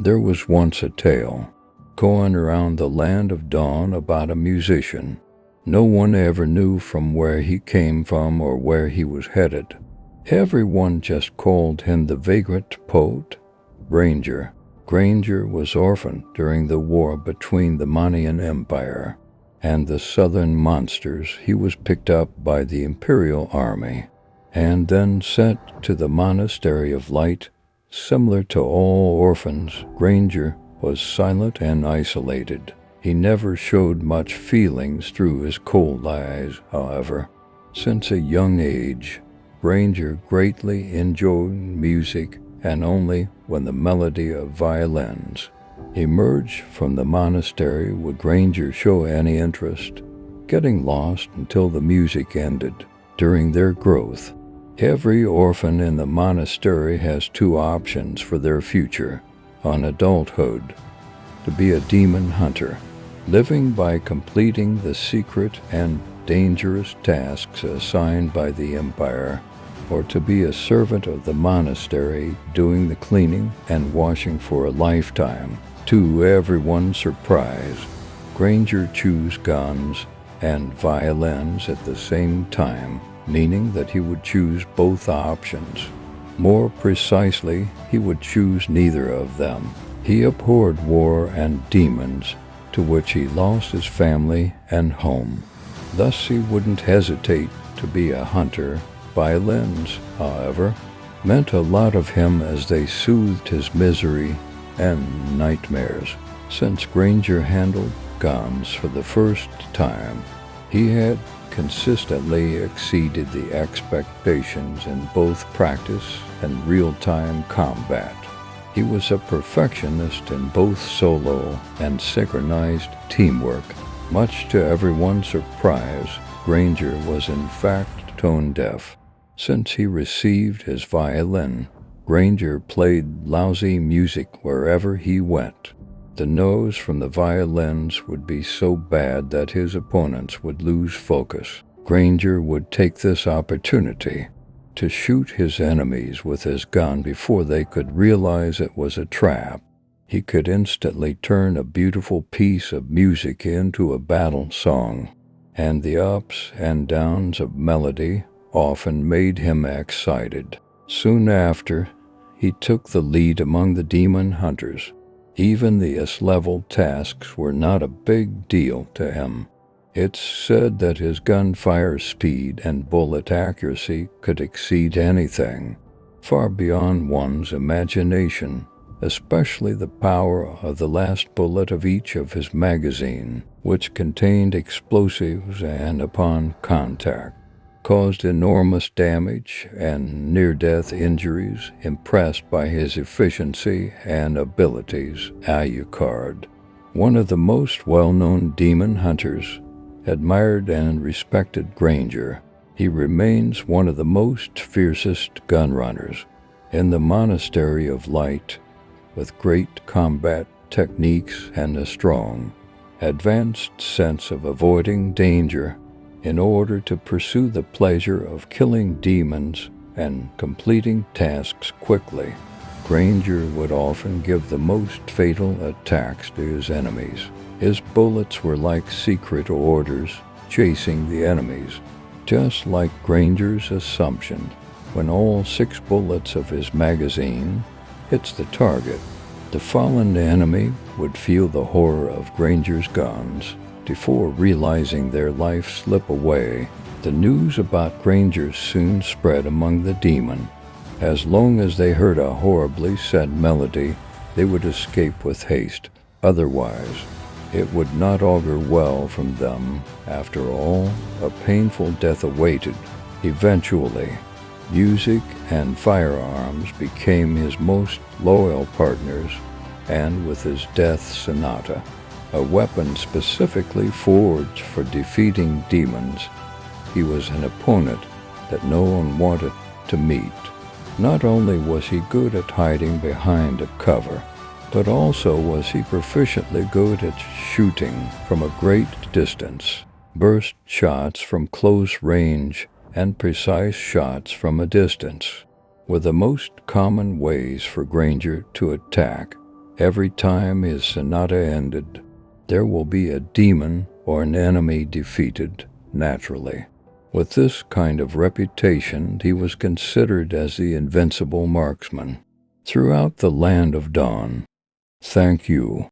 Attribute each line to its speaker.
Speaker 1: There was once a tale going around the land of Dawn about a musician. No one ever knew from where he came from or where he was headed. Everyone just called him the vagrant poet, Granger. Granger was orphaned during the war between the Monian Empire and the southern monsters. He was picked up by the Imperial Army and then sent to the Monastery of Light. Similar to all orphans, Granger was silent and isolated. He never showed much feelings through his cold eyes, however. Since a young age, Granger greatly enjoyed music, and only when the melody of violins emerged from the monastery would Granger show any interest, getting lost until the music ended. During their growth, every orphan in the monastery has two options for their future on adulthood: to be a demon hunter, living by completing the secret and dangerous tasks assigned by the Empire, or to be a servant of the monastery, doing the cleaning and washing for a lifetime. To everyone's surprise, Granger chose guns and violins at the same time, meaning that he would choose both options. More precisely, he would choose neither of them. He abhorred war and demons, to which he lost his family and home. Thus he wouldn't hesitate to be a hunter. Violins, however, meant a lot of him as they soothed his misery and nightmares. Since Granger handled guns for the first time, he had consistently exceeded the expectations in both practice and real-time combat. He was a perfectionist in both solo and synchronized teamwork. Much to everyone's surprise, Granger was in fact tone-deaf. Since he received his violin, Granger played lousy music wherever he went. The noise from the violins would be so bad that his opponents would lose focus. Granger would take this opportunity to shoot his enemies with his gun before they could realize it was a trap. He could instantly turn a beautiful piece of music into a battle song, and the ups and downs of melody often made him excited. Soon after, he took the lead among the demon hunters. Even the S-level tasks were not a big deal to him. It's said that his gunfire speed and bullet accuracy could exceed anything, far beyond one's imagination, especially the power of the last bullet of each of his magazine, which contained explosives and, upon contact, caused enormous damage and near-death injuries. Impressed by his efficiency and abilities, Alucard, one of the most well-known demon hunters, admired and respected Granger. He remains one of the most fiercest gun runners in the Monastery of Light, with great combat techniques and a strong, advanced sense of avoiding danger in order to pursue the pleasure of killing demons and completing tasks quickly. Granger would often give the most fatal attacks to his enemies. His bullets were like secret orders chasing the enemies, just like Granger's assumption. When all 6 bullets of his magazine hits the target, the fallen enemy would feel the horror of Granger's guns before realizing their life slip away. The news about Granger soon spread among the demon. As long as they heard a horribly sad melody, they would escape with haste. Otherwise, it would not augur well from them. After all, a painful death awaited. Eventually, music and firearms became his most loyal partners, and with his death sonata, a weapon specifically forged for defeating demons, he was an opponent that no one wanted to meet. Not only was he good at hiding behind a cover, but also was he proficiently good at shooting from a great distance. Burst shots from close range and precise shots from a distance were the most common ways for Granger to attack. Every time his sonata ended, there will be a demon or an enemy defeated naturally. With this kind of reputation, he was considered as the invincible marksman. Throughout the land of dawn, thank you